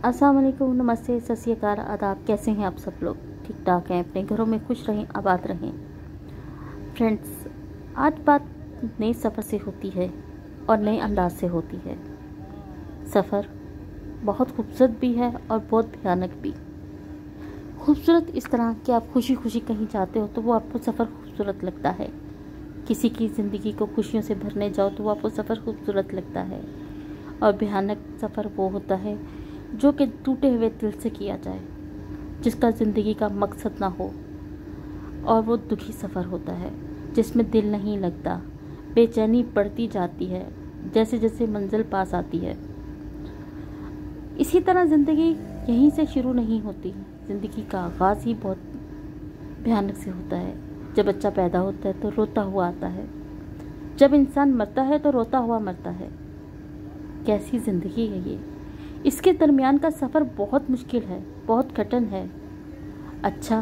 अस्सलाम वालेकुम, नमस्ते, सत श्री अकाल, आदाब। कैसे हैं आप सब लोग? ठीक ठाक हैं? अपने घरों में खुश रहें, आबाद रहें। फ्रेंड्स, आज बात नए सफ़र से होती है और नए अंदाज से होती है। सफ़र बहुत खूबसूरत भी है और बहुत भयानक भी। खूबसूरत इस तरह कि आप खुशी खुशी कहीं जाते हो तो वो आपको सफ़र खूबसूरत लगता है। किसी की ज़िंदगी को खुशियों से भरने जाओ तो वो आपको सफ़र खूबसूरत लगता है। और भयानक सफ़र वो होता है जो कि टूटे हुए दिल से किया जाए, जिसका ज़िंदगी का मकसद ना हो, और वो दुखी सफ़र होता है जिसमें दिल नहीं लगता, बेचैनी बढ़ती जाती है जैसे जैसे मंजिल पास आती है। इसी तरह ज़िंदगी यहीं से शुरू नहीं होती। ज़िंदगी का आगाज़ ही बहुत भयानक से होता है। जब बच्चा पैदा होता है तो रोता हुआ आता है, जब इंसान मरता है तो रोता हुआ मरता है। कैसी ज़िंदगी है ये! इसके दरमियान का सफ़र बहुत मुश्किल है, बहुत कठिन है। अच्छा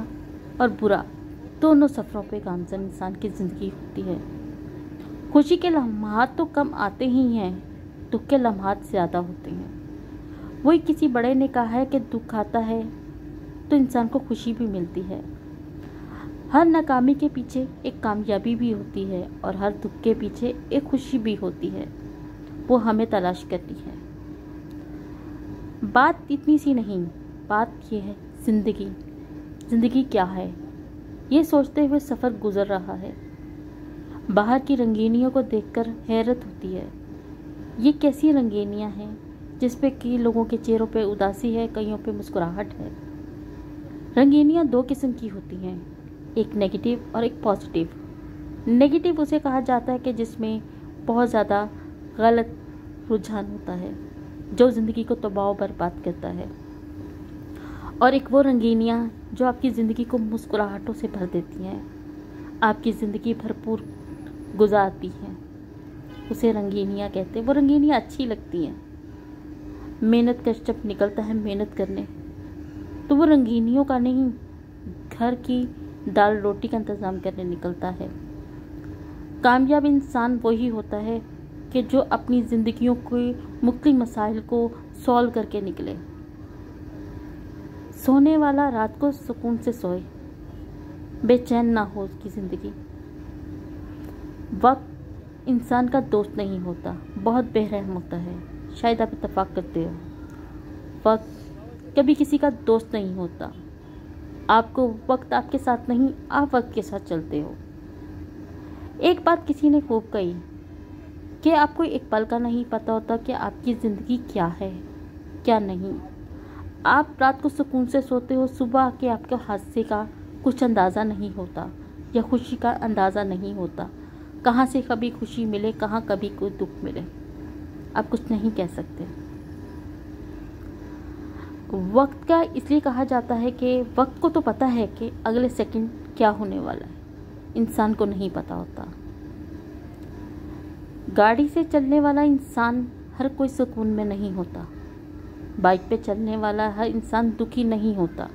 और बुरा दोनों सफ़रों पे गामज़न इंसान की ज़िंदगी होती है। खुशी के लम्हात तो कम आते ही हैं, दुख के लम्हात ज़्यादा होते हैं। वही किसी बड़े ने कहा है कि दुख आता है तो इंसान को खुशी भी मिलती है। हर नाकामी के पीछे एक कामयाबी भी होती है और हर दुख के पीछे एक खुशी भी होती है। वो हमें तलाश करनी है। बात इतनी सी नहीं, बात ये है ज़िंदगी क्या है, ये सोचते हुए सफ़र गुज़र रहा है। बाहर की रंगीनियों को देखकर हैरत होती है। ये कैसी रंगीनियाँ हैं जिस पे कई लोगों के चेहरों पे उदासी है, कईयों पे मुस्कुराहट है। रंगीनियाँ दो किस्म की होती हैं, एक नेगेटिव और एक पॉजिटिव। नेगेटिव उसे कहा जाता है कि जिसमें बहुत ज़्यादा गलत रुझान होता है, जो ज़िंदगी को तबाह बर्बाद करता है। और एक वो रंगीनियाँ जो आपकी ज़िंदगी को मुस्कुराहटों से भर देती हैं, आपकी ज़िंदगी भरपूर गुजारती हैं, उसे रंगीनियाँ कहते हैं। वो रंगीनियाँ अच्छी लगती हैं। मेहनत कश जब निकलता है मेहनत करने, तो वो रंगीनियों का नहीं, घर की दाल रोटी का इंतज़ाम करने निकलता है। कामयाब इंसान वही होता है कि जो अपनी ज़िंदगियों के मुख्तलिफ मसाइल को सॉल्व करके निकले। सोने वाला रात को सुकून से सोए, बेचैन ना हो उसकी ज़िंदगी। वक्त इंसान का दोस्त नहीं होता, बहुत बेरहम होता है। शायद आप इत्तेफाक करते हो। वक्त कभी किसी का दोस्त नहीं होता। आपको वक्त आपके साथ नहीं, आप वक्त के साथ चलते हो। एक बात किसी ने खूब कही कि आपको एक पल का नहीं पता होता कि आपकी ज़िंदगी क्या है क्या नहीं। आप रात को सुकून से सोते हो, सुबह के आपके हादसे का कुछ अंदाज़ा नहीं होता या खुशी का अंदाज़ा नहीं होता। कहाँ से कभी खुशी मिले, कहाँ कभी कोई दुख मिले, आप कुछ नहीं कह सकते। वक्त का इसलिए कहा जाता है कि वक्त को तो पता है कि अगले सेकंड क्या होने वाला है, इंसान को नहीं पता होता। गाड़ी से चलने वाला इंसान हर कोई सुकून में नहीं होता। बाइक पे चलने वाला हर इंसान दुखी नहीं होता।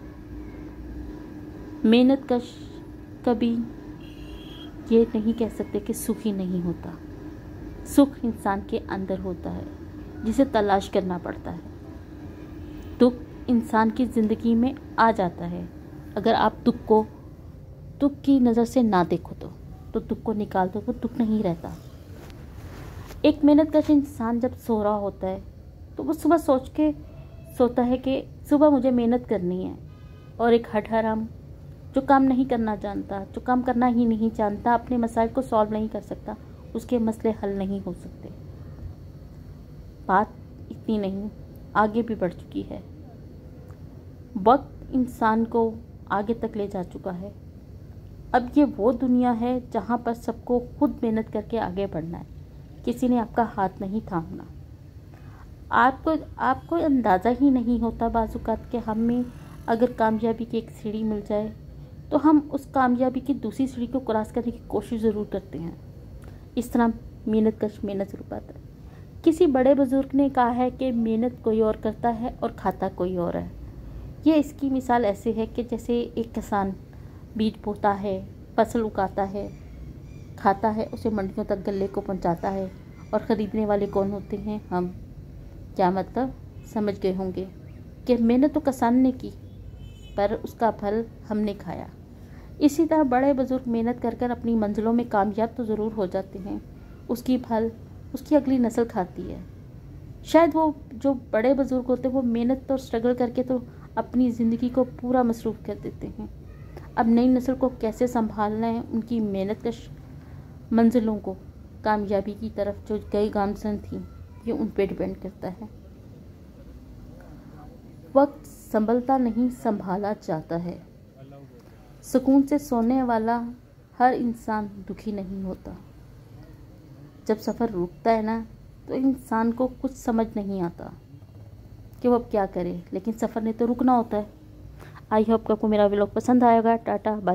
मेहनत कश कभी ये नहीं कह सकते कि सुखी नहीं होता। सुख इंसान के अंदर होता है, जिसे तलाश करना पड़ता है। दुख इंसान की ज़िंदगी में आ जाता है। अगर आप दुख को दुख की नज़र से ना देखो तो दुख को निकाल दो, वो दुख नहीं रहता। एक मेहनत कश इंसान जब सो रहा होता है तो वो सुबह सोच के सोता है कि सुबह मुझे मेहनत करनी है। और एक हठहराम जो काम नहीं करना जानता, जो काम करना ही नहीं जानता, अपने मसाइल को सॉल्व नहीं कर सकता, उसके मसले हल नहीं हो सकते। बात इतनी नहीं, आगे भी बढ़ चुकी है। वक्त इंसान को आगे तक ले जा चुका है। अब ये वो दुनिया है जहाँ पर सबको खुद मेहनत करके आगे बढ़ना है। किसी ने आपका हाथ नहीं थामना। आपको अंदाज़ा ही नहीं होता बाज़ुकात कि हमें अगर कामयाबी की एक सीढ़ी मिल जाए तो हम उस कामयाबी की दूसरी सीढ़ी को क्रॉस करने की कोशिश ज़रूर करते हैं। इस तरह मेहनत कश मेहनत ज़रूर पाता है। किसी बड़े बुज़ुर्ग ने कहा है कि मेहनत कोई और करता है और खाता कोई और है। ये इसकी मिसाल ऐसे है कि जैसे एक किसान बीज बोता है, फसल उगाता है, खाता है, उसे मंडियों तक गल्ले को पहुंचाता है, और ख़रीदने वाले कौन होते हैं? हम। क्या मतलब? समझ गए होंगे। कि मेहनत तो किसान ने की पर उसका फल हमने खाया। इसी तरह बड़े बुजुर्ग मेहनत कर कर अपनी मंजिलों में कामयाब तो ज़रूर हो जाते हैं, उसकी फल उसकी अगली नस्ल खाती है। शायद वो जो बड़े बुजुर्ग होते हैं वो मेहनत और स्ट्रगल करके तो अपनी ज़िंदगी को पूरा मसरूफ़ कर देते हैं। अब नई नस्ल को कैसे संभालना है, उनकी मेहनत का मंजिलों को कामयाबी की तरफ जो कई गामसन थी, ये उन पे डिपेंड करता है। वक्त संभलता नहीं, संभाला जाता है। सुकून से सोने वाला हर इंसान दुखी नहीं होता। जब सफ़र रुकता है ना, तो इंसान को कुछ समझ नहीं आता कि वो अब क्या करे, लेकिन सफ़र ने तो रुकना होता है। आई होप आपको मेरा व्लॉग पसंद आएगा। Tata bye.